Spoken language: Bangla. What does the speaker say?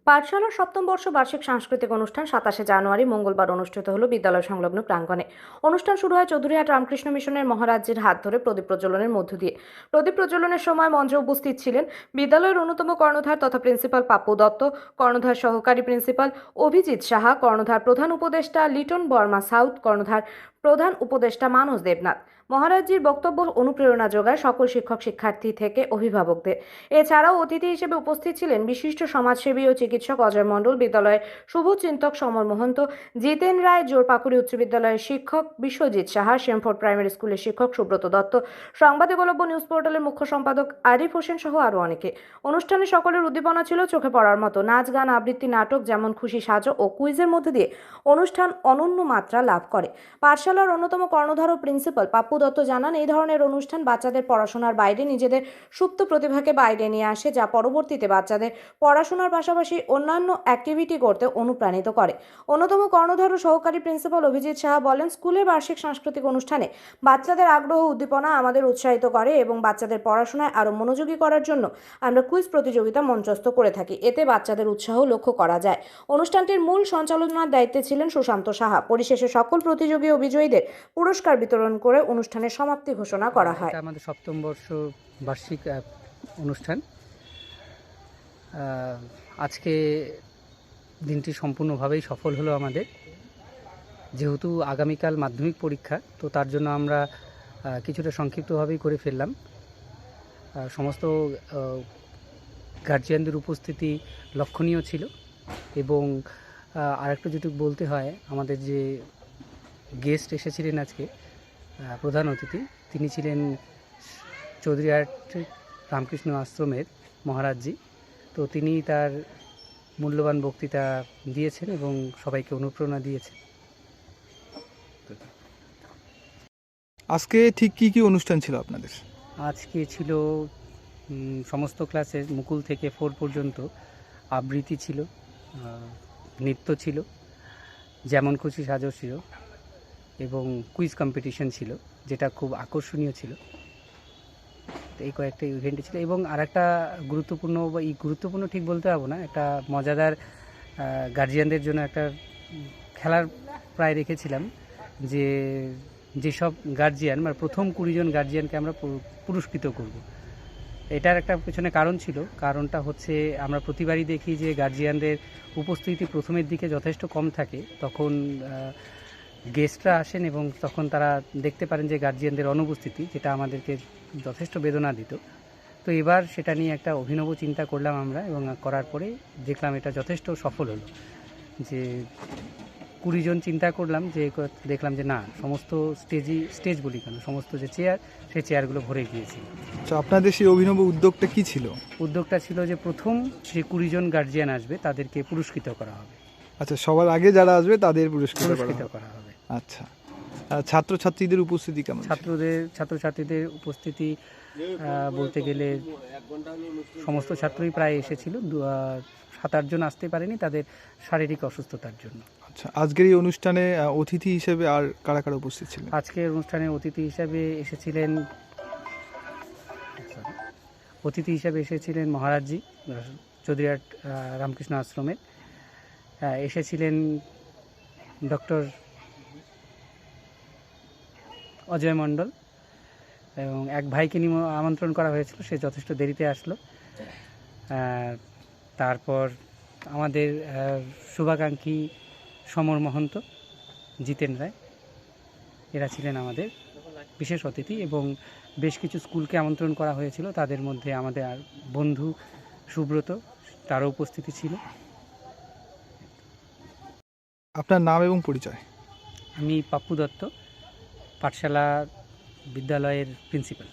পাঠশালার সপ্তম বর্ষ বার্ষিক সাংস্কৃতিক অনুষ্ঠান 27শে জানুয়ারি মঙ্গলবার অনুষ্ঠিত হলো বিদ্যালয় সংলগ্ন প্রাঙ্গণে। অনুষ্ঠান শুরু হয় চৌধুরীহাট রামকৃষ্ণ মিশনের মহারাজ্যের হাত ধরে প্রদীপ প্রজ্বলনের মধ্য দিয়ে। প্রদীপ প্রজ্বলনের সময় মঞ্চে উপস্থিত ছিলেন বিদ্যালয়ের অন্যতম কর্ণধার তথা প্রিন্সিপাল পাপ্পু দত্ত, কর্ণধার সহকারী প্রিন্সিপাল অভিজিৎ সাহা, কর্ণধার প্রধান উপদেষ্টা লিটন বর্মা সাউথ, কর্ণধার প্রধান উপদেষ্টা মানস দেবনাথ। মহারাজ্যের বক্তব্য অনুপ্রেরণা যোগায় সকল শিক্ষক শিক্ষার্থী থেকে অভিভাবকদের। এছাড়াও অতিথি হিসেবে উপস্থিত ছিলেন বিশিষ্ট সমাজসেবী ও চিকিৎসক অজয় মণ্ডল, বিদ্যালয়ের শুভচিন্তক সমর মহন্ত, জিতেন রায়, জোরপাকুড়ি উচ্চ বিদ্যালয়ের শিক্ষক বিশ্বজিৎ সাহা, শ্যামফোর্ড প্রাইমারি স্কুলের শিক্ষক সুব্রত দত্ত, সংবাদ একলব্য নিউজ পোর্টালের মুখ্য সম্পাদক আরিফ হোসেন সহ আরও অনেকে। অনুষ্ঠানে সকলের উদ্দীপনা ছিল চোখে পড়ার মতো। নাচ, গান, আবৃত্তি, নাটক, যেমন খুশি সাজো ও কুইজের মধ্যে দিয়ে অনুষ্ঠান অনন্য মাত্রা লাভ করে। পাঠশালার অন্যতম কর্ণধার ও প্রিন্সিপাল পাপ্পু দত্ত জানান, এই ধরনের অনুষ্ঠান বাচ্চাদের পড়াশোনার বাইরে নিজেদের সুপ্ত প্রতিভাকে বাইরে নিয়ে আসে, যা পরবর্তীতে বাচ্চাদের পড়াশোনার পাশাপাশি অন্যান্য অ্যাক্টিভিটি করতে অনুপ্রাণিত করে। অন্যতম কর্ণধার ও সহকারী প্রিন্সিপাল অভিজিৎ সাহা বলেন, স্কুলের বার্ষিক সাংস্কৃতিক অনুষ্ঠানে বাচ্চাদের আগ্রহ উদ্দীপনা আমাদের উৎসাহিত করে এবং বাচ্চাদের পড়াশোনায় আরও মনোযোগী করার জন্য আমরা কুইজ প্রতিযোগিতা মঞ্চস্থ করে থাকি। এতে বাচ্চাদের উৎসাহ লক্ষ্য করা যায়। অনুষ্ঠানটির মূল সঞ্চালনার দায়িত্বে ছিলেন সুশান্ত সাহা। পরিশেষে সকল প্রতিযোগী ও বিজয়ীদের পুরস্কার বিতরণ করে অনুষ্ঠানের সমাপ্তি ঘোষণা করা হয়। আমাদের সপ্তম বর্ষ বার্ষিক অনুষ্ঠান। আজকে দিনটি সম্পূর্ণভাবেই সফল হলো আমাদের। যেহেতু আগামীকাল মাধ্যমিক পরীক্ষা, তো তার জন্য আমরা কিছুটা সংক্ষিপ্তভাবেই করে ফেললাম। সমস্ত গার্জিয়ানদের উপস্থিতি লক্ষণীয় ছিল এবং আরেকটা যেটুকু বলতে হয়, আমাদের যে গেস্ট এসেছিলেন আজকে প্রধান অতিথি, তিনি ছিলেন চৌধুরীহাট রামকৃষ্ণ আশ্রমের মহারাজজি। তো তিনি তার মূল্যবান বক্তৃতা দিয়েছেন এবং সবাইকে অনুপ্রেরণা দিয়েছেন। আজকে ঠিক কি কি অনুষ্ঠান ছিল আপনাদের? আজকে ছিল সমস্ত ক্লাসের মুকুল থেকে 4 পর্যন্ত আবৃত্তি ছিল, নৃত্য ছিল, যেমন খুশি সাজো ছিল এবং কুইজ কম্পিটিশন ছিল, যেটা খুব আকর্ষণীয় ছিল। এই কয়েকটা ইভেন্ট ছিল এবং আরেকটা গুরুত্বপূর্ণ, বা এই গুরুত্বপূর্ণ ঠিক বলতে পারবো না, একটা মজাদার গার্জিয়ানদের জন্য একটা খেলার প্রায় রেখেছিলাম, যেসব গার্জিয়ান মানে প্রথম 20 জন গার্জিয়ানকে আমরা পুরস্কৃত করব। এটার একটা পেছনে কারণ ছিল। কারণটা হচ্ছে, আমরা প্রতিবারই দেখি যে গার্জিয়ানদের উপস্থিতি প্রথমের দিকে যথেষ্ট কম থাকে, তখন গেস্টরা আসেন এবং তখন তারা দেখতে পারেন যে গার্জিয়ানদের অনুপস্থিতি, যেটা আমাদেরকে যথেষ্ট বেদনা দিত। তো এবার সেটা নিয়ে একটা অভিনব চিন্তা করলাম আমরা, এবং করার পরে দেখলাম এটা যথেষ্ট সফল হলো। যে 20 জন চিন্তা করলাম, যে দেখলাম যে না, সমস্ত স্টেজ বলি কেন, সমস্ত যে চেয়ার, সেই চেয়ারগুলো ভরে গিয়েছিল। আচ্ছা, আপনাদের সেই অভিনব উদ্যোগটা কি ছিল? উদ্যোগটা ছিল যে প্রথম যে 20 জন গার্জিয়ান আসবে তাদেরকে পুরস্কৃত করা হবে। আচ্ছা, সবার আগে যারা আসবে তাদের পুরস্কৃত করা হবে। আচ্ছা, ছাত্রছাত্রীদের উপস্থিতি কেমন? ছাত্রছাত্রীদের উপস্থিতি বলতে গেলে সমস্ত ছাত্রই প্রায় এসেছিল। 7-8 জন আসতে পারেনি তাদের শারীরিক অসুস্থতার জন্য। আচ্ছা, আজকের এই অনুষ্ঠানে অতিথি হিসেবে আর কারা কারা উপস্থিত ছিলেন? আজকের অনুষ্ঠানে অতিথি হিসেবে এসেছিলেন মহারাজজি, চৌধুরীহাট রামকৃষ্ণ আশ্রমের। এসেছিলেন ডক্টর অজয় মণ্ডল, এবং এক ভাইকে আমন্ত্রণ করা হয়েছিল, সে যথেষ্ট দেরিতে আসলো। তারপর আমাদের শুভাকাঙ্ক্ষী সমর মহন্ত, জিতেন রায়, এরা ছিলেন আমাদের বিশেষ অতিথি। এবং বেশ কিছু স্কুলকে আমন্ত্রণ করা হয়েছিল, তাদের মধ্যে আমাদের আর বন্ধু সুব্রত, তারও উপস্থিতি ছিল। আপনার নাম এবং পরিচয়? আমি পাপ্পু দত্ত, পাঠশালা বিদ্যালয়ের প্রিন্সিপাল।